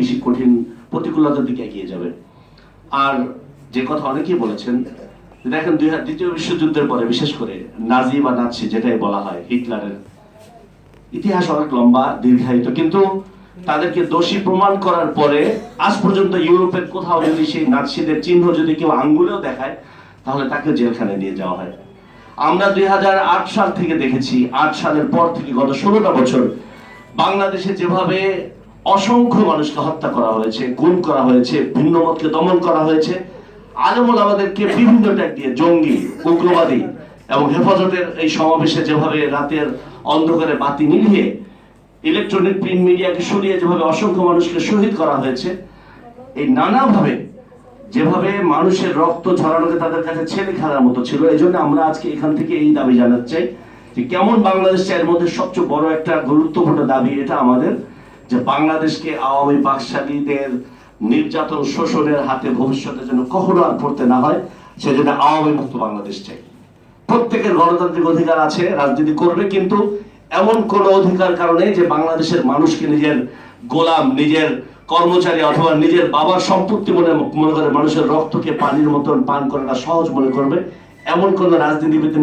বেশি কঠিন প্রতিকূলতার দিকে এগিয়ে যাবে। আর যে কথা অনেকেই বলেছেন, দেখেন দ্বিতীয় বিশ্বযুদ্ধের পরে বিশেষ করে নাজি বা নাৎসি যেটাই বলা হয়, হিটলারের ইতিহাস অনেক লম্বা দীর্ঘায়িত, কিন্তু তাদেরকে দোষী প্রমাণ করার পরে আজ পর্যন্ত ইউরোপের কোথাও যদি সেই নাৎসিদের চিহ্ন যদি কেউ আঙ্গুলেও দেখায়, তাহলে তাকে জেলখানায় নিয়ে যাওয়া হয়। আমরা 2008 সাল থেকে দেখেছি, 8 সালের পর থেকে গত 16টা বছর বাংলাদেশে যেভাবে অসংখ্য মানুষকে হত্যা করা হয়েছে, গুম করা হয়েছে, ভিন্ন মতকে দমন করা হয়েছে, আলেমুল আমাদেরকে বিভিন্ন ট্যাগ দিয়ে জঙ্গি, উগ্রবাদী এবং হেফাজতের এই সমাবেশে যেভাবে রাতের অন্ধকারে বাতি নিভিয়ে ইলেকট্রনিক প্রিন্ট মিডিয়াকে সরিয়ে যেভাবে অসংখ্য মানুষকে শহীদ করা হয়েছে, এই নানাভাবে যেভাবে মানুষের রক্ত ঝরানোকে তাদের কাছে ছেলে খেলার মতো ছিল। এই জন্য আমরা আজকে এখান থেকে এই দাবি জানাতে চাই যে কেমন বাংলাদেশ চাই, এর মধ্যে সবচেয়ে বড় একটা গুরুত্বপূর্ণ দাবি এটা আমাদের, যে বাংলাদেশকে আওয়ামী বাকশালীদের নির্যাতন শোষণের হাতে ভবিষ্যতে যেন কখনো আর পড়তে না হয়, সেজন্য আওয়ামী মুক্ত বাংলাদেশ চাই। প্রত্যেকের গণতান্ত্রিক অধিকার আছে, রাজনীতি করবে, কিন্তু এমন কোন অধিকার কারণে যে বাংলাদেশের মানুষকে নিজের গোলাম, নিজের কর্মচারী অথবা নিজের বাবার সম্পত্তি মনে করে মানুষের রক্তকে পানির মতন পান করাটা সহজ মনে করবে, এমন কোন রাজনীতিবিদ